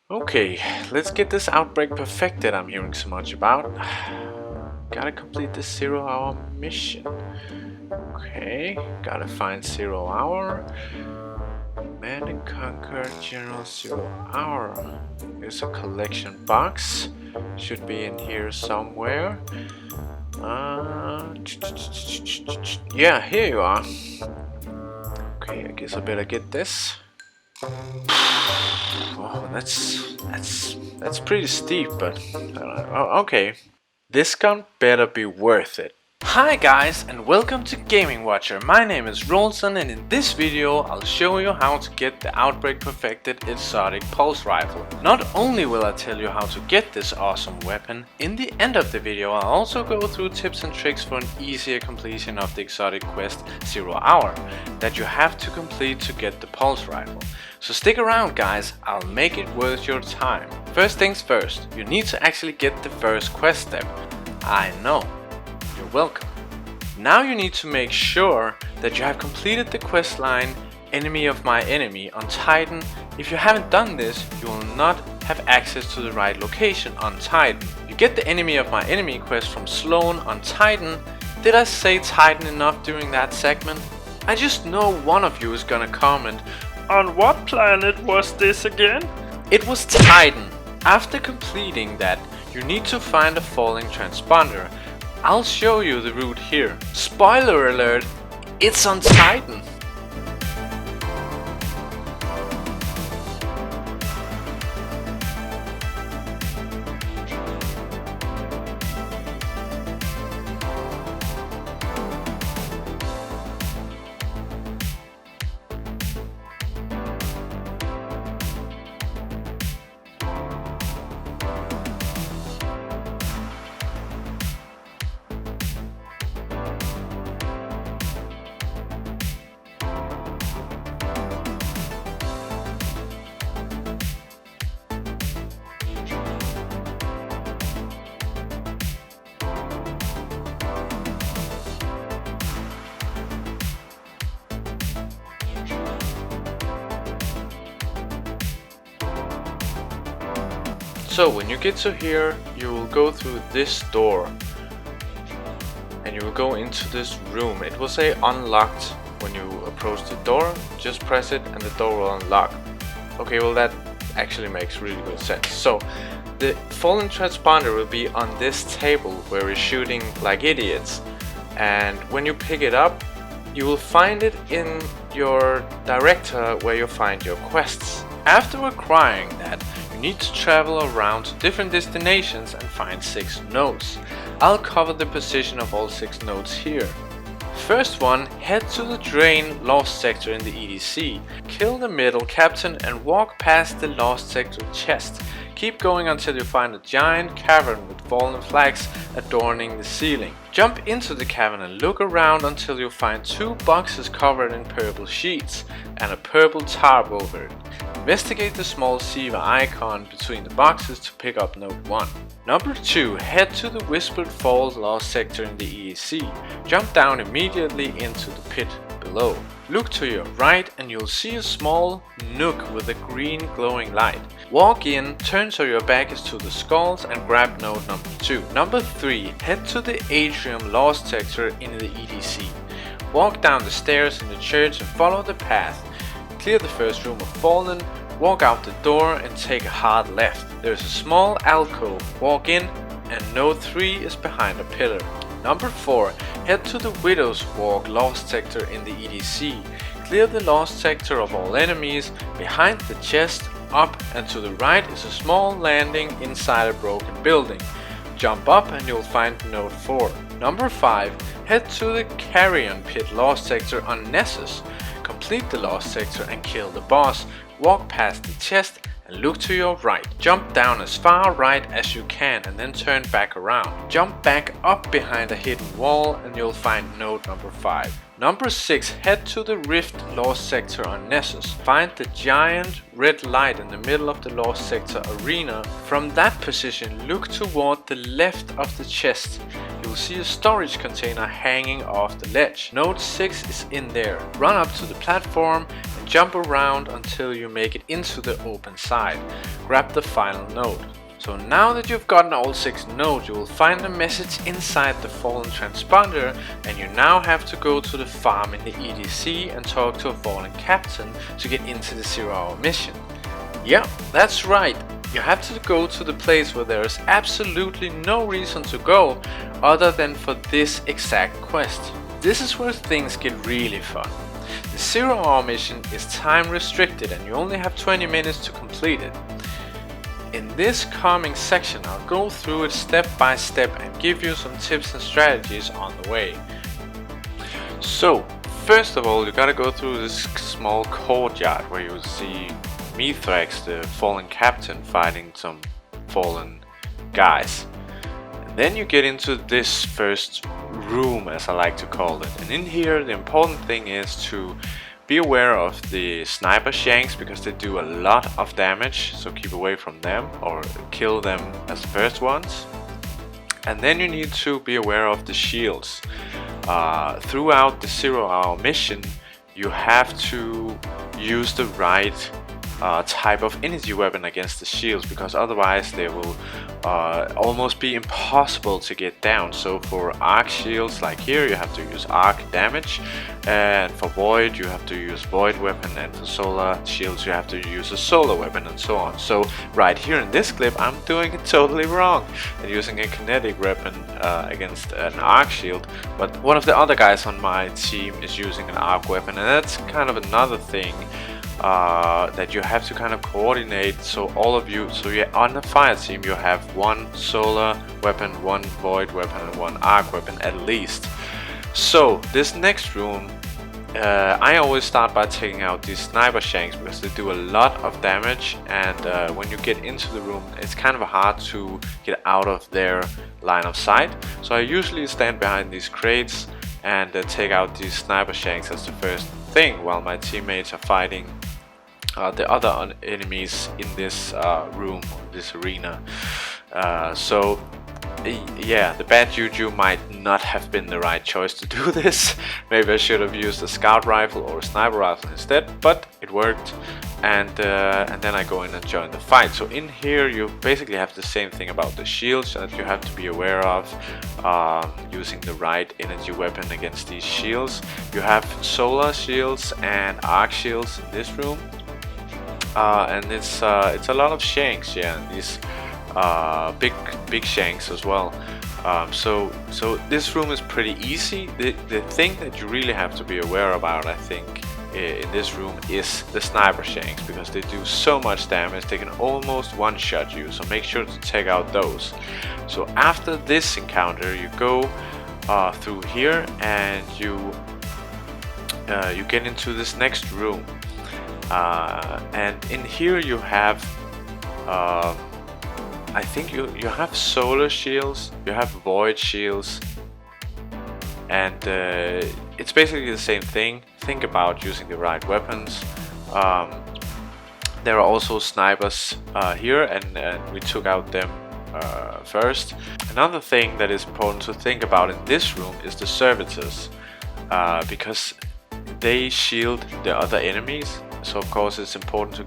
Okay, let's get this Outbreak Perfected I'm hearing so much about. Gotta complete this 0-hour mission. Okay, gotta find 0 hour. Command and Conquer General 0 hour. There's a collection box. Should be in here somewhere. Yeah, here you are. Okay, I guess I better get this. Oh, that's pretty steep, but okay. This gun better be worth it. Hi guys and welcome to Gaming Watcher. My name is Rolson and in this video I'll show you how to get the Outbreak Perfected exotic pulse rifle. Not only will I tell you how to get this awesome weapon, in the end of the video I'll also go through tips and tricks for an easier completion of the exotic quest 0 hour that you have to complete to get the pulse rifle. So stick around guys, I'll make it worth your time. First things first, you need to actually get the first quest step. I know. You're welcome. Now you need to make sure that you have completed the quest line Enemy of My Enemy on Titan. If you haven't done this, you will not have access to the right location on Titan. You get the Enemy of My Enemy quest from Sloan on Titan. Did I say Titan enough during that segment? I just know one of you is gonna comment, on what planet was this again? It was Titan. After completing that, you need to find a falling transponder. I'll show you the route here. Spoiler alert, it's on Titan. So when you get to here, you will go through this door and you will go into this room. It will say unlocked when you approach the door. Just press it and the door will unlock. Okay, well that actually makes really good sense. So the fallen transponder will be on this table where we're shooting like idiots, and when you pick it up you will find it in your director where you find your quests. After acquiring that, you need to travel around to different destinations and find 6 nodes. I'll cover the position of all 6 nodes here. First one, head to the Drain Lost Sector in the EDC. Kill the middle captain and walk past the Lost Sector chest. Keep going until you find a giant cavern with fallen flags adorning the ceiling. Jump into the cavern and look around until you find 2 boxes covered in purple sheets and a purple tarp over it. Investigate the small SIVA icon between the boxes to pick up node 1. Number 2, head to the Whispered Falls Lost Sector in the EDC. Jump down immediately into the pit below. Look to your right and you'll see a small nook with a green glowing light. Walk in, turn so your back is to the skulls and grab node number 2. Number 3, head to the Atrium Lost Sector in the EDC. Walk down the stairs in the church and follow the path. Clear the first room of Fallen, walk out the door and take a hard left. There's a small alcove, walk in and node 3 is behind a pillar. Number 4, head to the Widow's Walk Lost Sector in the EDC. Clear the Lost Sector of all enemies. Behind the chest, up and to the right is a small landing inside a broken building. Jump up and you'll find node 4. Number 5, head to the Carrion Pit Lost Sector on Nessus. Complete the Lost Sector and kill the boss. Walk past the chest and look to your right. Jump down as far right as you can and then turn back around. Jump back up behind a hidden wall and you'll find node number 5. Number 6, head to the Rift Lost Sector on Nessus. Find the giant red light in the middle of the Lost Sector arena. From that position, look toward the left of the chest. You will see a storage container hanging off the ledge. Node 6 is in there. Run up to the platform and Jump around until you make it into the open side. Grab the final node. So now that you've gotten all 6 nodes, you will find a message inside the fallen transponder, and you now have to go to the farm in the EDC and talk to a fallen captain to get into the 0-hour mission. Yeah, that's right. You have to go to the place where there is absolutely no reason to go other than for this exact quest. This is where things get really fun. The 0-hour mission is time restricted and you only have 20 minutes to complete it. In this coming section, I'll go through it step by step and give you some tips and strategies on the way. So, first of all, you gotta go through this small courtyard where you'll see Mithrax, the fallen captain, fighting some fallen guys. And then you get into this first room, as I like to call it. And in here, the important thing is to be aware of the sniper shanks, because they do a lot of damage, so keep away from them or kill them as the first ones. And then you need to be aware of the shields. Throughout the 0-hour mission, you have to use the right type of energy weapon against the shields, because otherwise they will almost be impossible to get down. So for arc shields like here, you have to use arc damage, and for void you have to use void weapon, and for solar shields you have to use a solar weapon, and so on. So right here in this clip I'm doing it totally wrong and using a kinetic weapon against an arc shield, but one of the other guys on my team is using an arc weapon, and that's kind of another thing that you have to kind of coordinate. So all of you, so you're on the fire team, you have one solar weapon, one void weapon, and one arc weapon at least. So this next room, I always start by taking out these sniper shanks because they do a lot of damage, and when you get into the room it's kind of hard to get out of their line of sight. So I usually stand behind these crates and take out these sniper shanks as the first thing, while my teammates are fighting the other enemies in this room, this arena. So yeah, the bad juju might not have been the right choice to do this. Maybe I should have used a scout rifle or a sniper rifle instead, but it worked. And then I go in and join the fight. So in here you basically have the same thing about the shields that you have to be aware of, using the right energy weapon against these shields. You have solar shields and arc shields in this room, and it's a lot of shanks, yeah, these big shanks as well. So this room is pretty easy. The thing that you really have to be aware about, I think, in this room is the sniper shanks, because they do so much damage. They can almost one-shot you, so make sure to take out those. So after this encounter you go through here and you get into this next room, and in here you have I think you have solar shields, you have void shields, and it's basically the same thing. Think about using the right weapons. There are also snipers here, and we took out them first. Another thing that is important to think about in this room is the servitors, because they shield the other enemies. So of course it's important to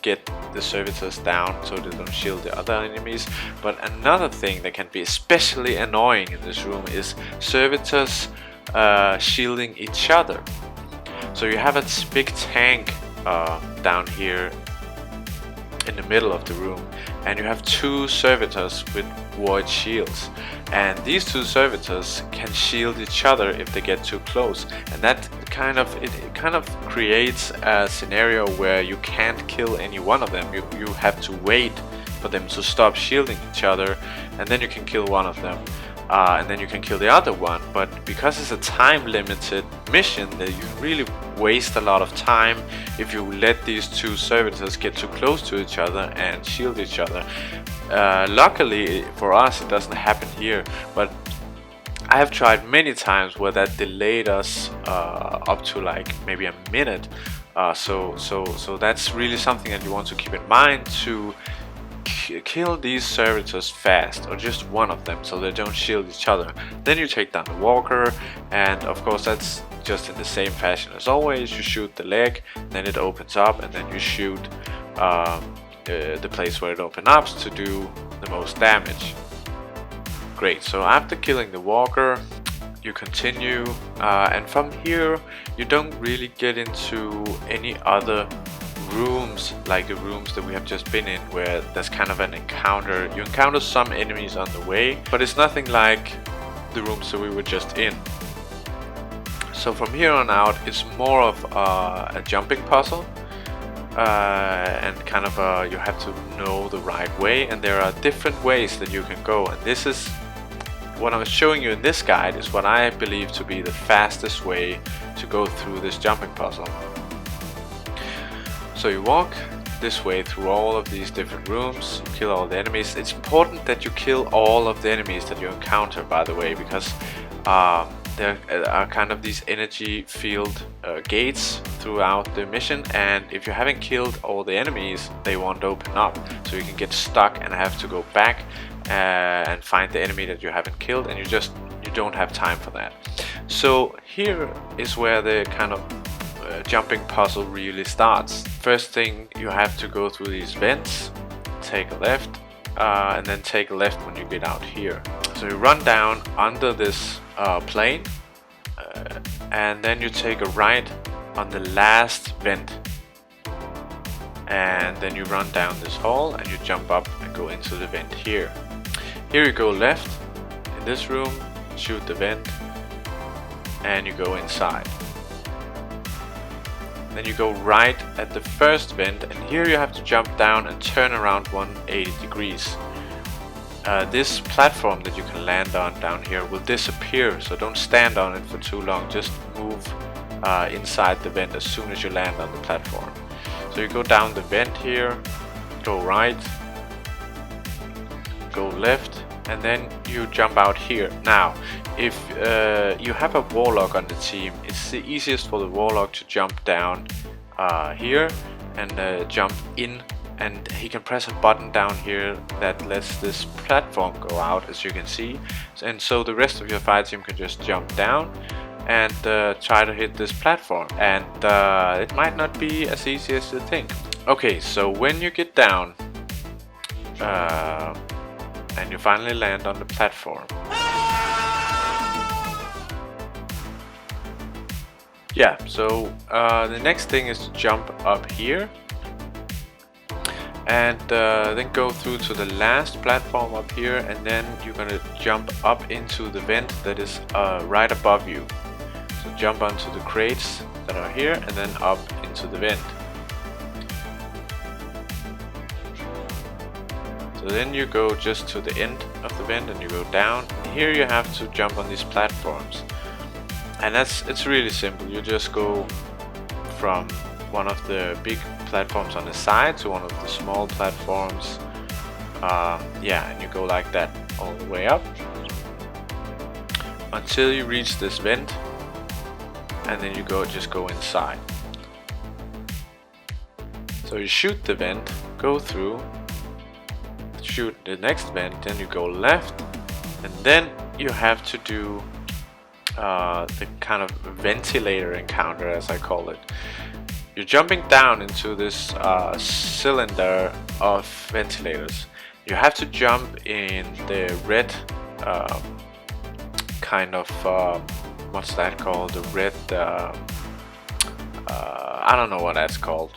get the servitors down so they don't shield the other enemies. But another thing that can be especially annoying in this room is servitors shielding each other. So you have a big tank down here in the middle of the room, and you have 2 servitors with void shields, and these 2 servitors can shield each other if they get too close, and that kind of creates a scenario where you can't kill any one of them. You have to wait for them to stop shielding each other, and then you can kill one of them, and then you can kill the other one. But because it's a time limited mission, that you really waste a lot of time if you let these 2 servitors get too close to each other and shield each other. Luckily for us it doesn't happen here, but I have tried many times where that delayed us up to like maybe a minute. So that's really something that you want to keep in mind, to kill these servitors fast, or just one of them, so they don't shield each other. Then you take down the walker, and of course that's just in the same fashion as always. You shoot the leg, then it opens up, and then you shoot the place where it opens up to do the most damage. Great, so after killing the walker, you continue, and from here you don't really get into any other rooms like the rooms that we have just been in, where there's kind of an encounter. You encounter some enemies on the way, but it's nothing like the rooms that we were just in. So from here on out, it's more of a jumping puzzle, and kind of you have to know the right way, and there are different ways that you can go, and this is what I'm showing you in this guide is what I believe to be the fastest way to go through this jumping puzzle. So you walk this way through all of these different rooms, you kill all the enemies. It's important that you kill all of the enemies that you encounter, by the way, because there are kind of these energy field gates throughout the mission, and if you haven't killed all the enemies, they won't open up, so you can get stuck and have to go back and find the enemy that you haven't killed, and you don't have time for that. So here is where the kind of jumping puzzle really starts. First thing, you have to go through these vents, take a left, and then take a left when you get out here. So you run down under this plane, and then you take a right on the last vent, and then you run down this hall and you jump up and go into the vent here. Here you go left in this room, shoot the vent, and you go inside. Then you go right at the first vent, and here you have to jump down and turn around 180 degrees. This platform that you can land on down here will disappear, so don't stand on it for too long, just move inside the vent as soon as you land on the platform. So you go down the vent here, go right, go left, and then you jump out here. Now, if you have a warlock on the team, it's the easiest for the warlock to jump down here and jump in, and he can press a button down here that lets this platform go out, as you can see, and so the rest of your fire team can just jump down and try to hit this platform, and it might not be as easy as you think. Okay, so when you get down and you finally land on the platform, yeah, so the next thing is to jump up here and then go through to the last platform up here, and then you're gonna jump up into the vent that is right above you. So jump onto the crates that are here and then up into the vent. So then you go just to the end of the vent and you go down. And here you have to jump on these platforms. And it's really simple. You just go from one of the big platforms on the side to one of the small platforms. Yeah, and you go like that all the way up until you reach this vent, and then you just go inside. So you shoot the vent, go through, shoot the next vent, then you go left, and then you have to do the kind of ventilator encounter, as I call it. You're jumping down into this cylinder of ventilators. You have to jump in the red kind of what's that called? The red I don't know what that's called.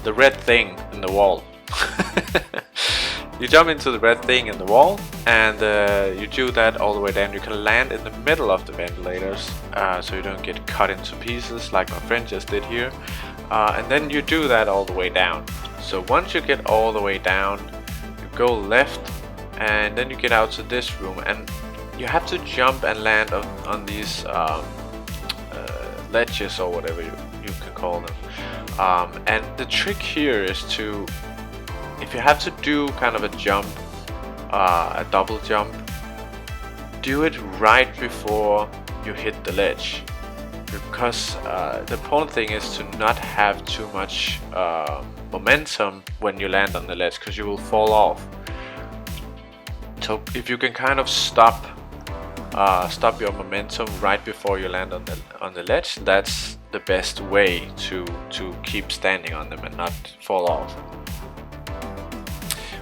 The red thing in the wall. You jump into the red thing in the wall, and you do that all the way down. You can land in the middle of the ventilators, so you don't get cut into pieces like my friend just did here. And then you do that all the way down. So once you get all the way down, you go left, and then you get out to this room, and you have to jump and land on these ledges, or whatever you can call them. And the trick here is to, if you have to do kind of a jump, a double jump, do it right before you hit the ledge, because the important thing is to not have too much momentum when you land on the ledge, because you will fall off. So if you can kind of stop stop your momentum right before you land on the ledge, that's the best way to keep standing on them and not fall off.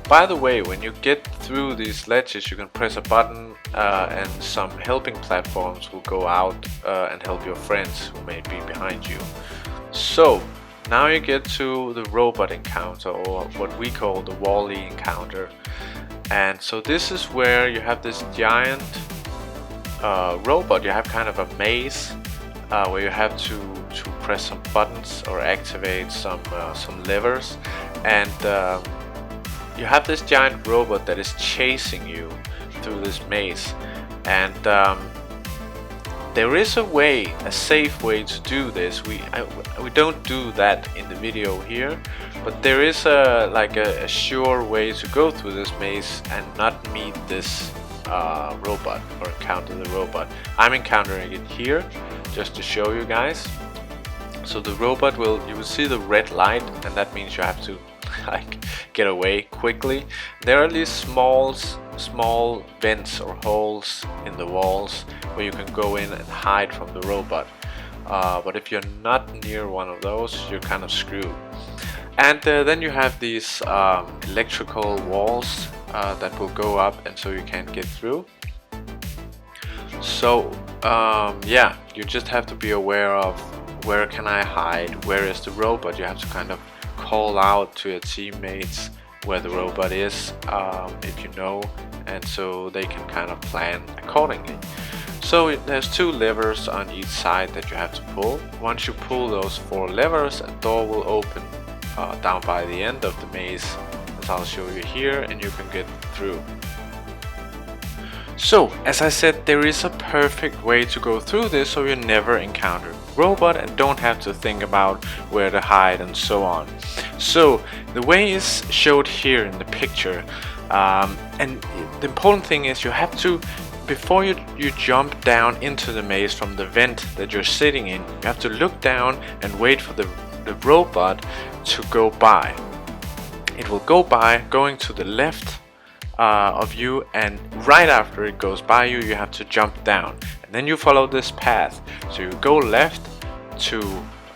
By the way, when you get through these ledges, you can press a button and some helping platforms will go out and help your friends who may be behind you. So now you get to the robot encounter, or what we call the Wall-E encounter. And so this is where you have this giant robot. You have kind of a maze where you have to press some buttons or activate some levers, and you have this giant robot that is chasing you through this maze. And there is a safe way to do this. We don't do that in the video here, but there is a sure way to go through this maze and not meet this robot or encounter the robot. I'm encountering it here just to show you guys. So the robot you will see the red light, and that means you have to get away quickly. There are these small vents or holes in the walls where you can go in and hide from the robot, but if you're not near one of those, you're kind of screwed. And then you have these electrical walls that will go up, and so you can't get through. So yeah, you just have to be aware of where can I hide, where is the robot. You have to kind of call out to your teammates where the robot is, if you know, and so they can kind of plan accordingly. So there's 2 levers on each side that you have to pull. Once you pull those 4 levers, a door will open down by the end of the maze, as I'll show you here, and you can get through. So, as I said, there is a perfect way to go through this so you never encounter robot and don't have to think about where to hide and so on. So, the way is showed here in the picture, and the important thing is you have to, before you jump down into the maze from the vent that you're sitting in, you have to look down and wait for the robot to go by. It will go by going to the left of you, and right after it goes by you, you have to jump down, and then you follow this path. So you go left to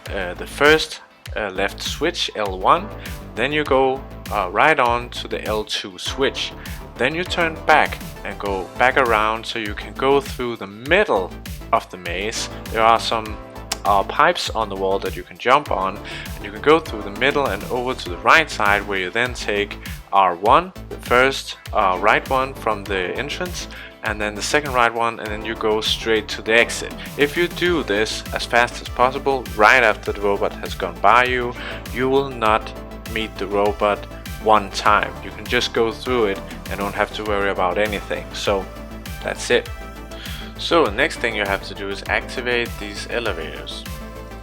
the first left switch, L1, then you go right on to the L2 switch, then you turn back and go back around so you can go through the middle of the maze. There are some pipes on the wall that you can jump on, and you can go through the middle and over to the right side, where you then take R1, the first right one from the entrance, and then the second right one, and then you go straight to the exit. If you do this as fast as possible, right after the robot has gone by you, you will not meet the robot one time. You can just go through it and don't have to worry about anything. So that's it. So the next thing you have to do is activate these elevators,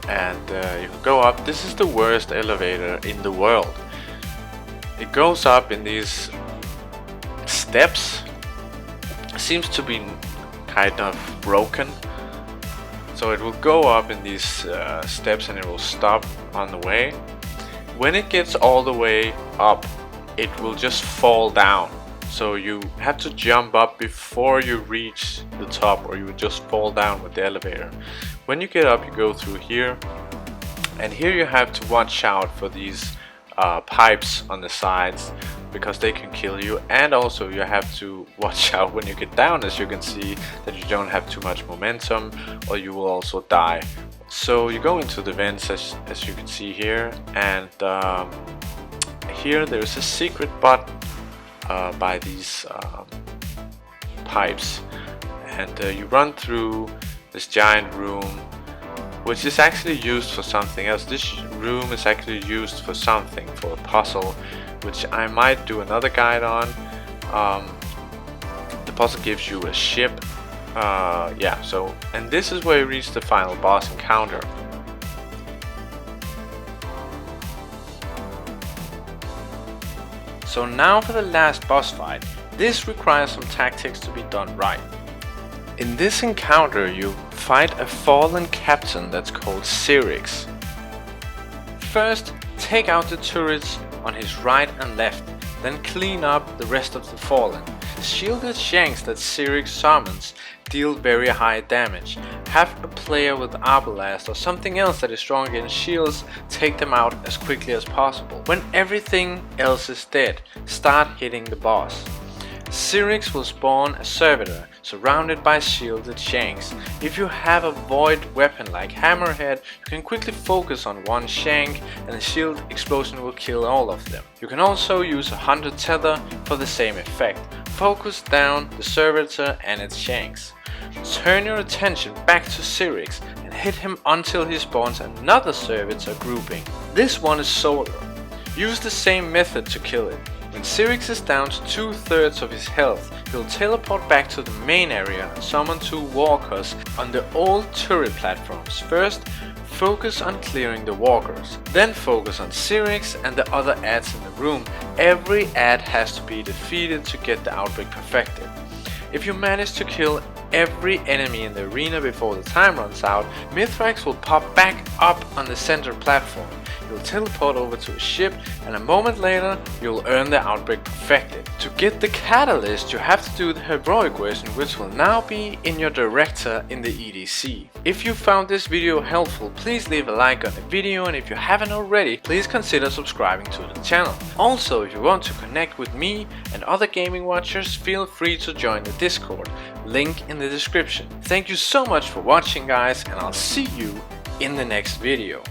and you can go up. This is the worst elevator in the world. It goes up in these steps. Seems to be kind of broken, so it will go up in these steps and it will stop on the way. When it gets all the way up, it will just fall down. So you have to jump up before you reach the top, or you would just fall down with the elevator. When you get up, you go through here, and here you have to watch out for these pipes on the sides, because they can kill you, and also you have to watch out when you get down, as you can see, that you don't have too much momentum or you will also die. So you go into the vents, as you can see here, and here there's a secret button by these pipes, and you run through this giant room, which is actually used for something else. This room is actually used for something, for a puzzle, which I might do another guide on. The puzzle gives you a ship. Yeah, so, and this is where you reach the final boss encounter. So now for the last boss fight. This requires some tactics to be done right. In this encounter you fight a fallen captain that's called Cyrix. First, take out the turrets on his right and left, then clean up the rest of the fallen. The shielded shanks that Cyrix summons deal very high damage. Have a player with Arbalast or something else that is strong against shields take them out as quickly as possible. When everything else is dead, start hitting the boss. Cyrix will spawn a servitor surrounded by shielded shanks. If you have a void weapon like Hammerhead, you can quickly focus on one shank and the shield explosion will kill all of them. You can also use a hunter tether for the same effect. Focus down the servitor and its shanks. Turn your attention back to Cyrix and hit him until he spawns another servitor grouping. This one is solar. Use the same method to kill it. When Cyrix is down to 2/3 of his health, he'll teleport back to the main area and summon 2 walkers on the old turret platforms. First, focus on clearing the walkers. Then focus on Cyrix and the other ads in the room. Every ad has to be defeated to get the Outbreak Perfected. If you manage to kill every enemy in the arena before the time runs out, Mithrax will pop back up on the center platform. You'll teleport over to a ship and a moment later you'll earn the Outbreak Perfected. To get the catalyst you have to do the heroic version, which will now be in your director in the EDC. If you found this video helpful, please leave a like on the video, and if you haven't already, please consider subscribing to the channel. Also, if you want to connect with me and other gaming watchers, feel free to join the Discord, link in the description. Thank you so much for watching guys, and I'll see you in the next video.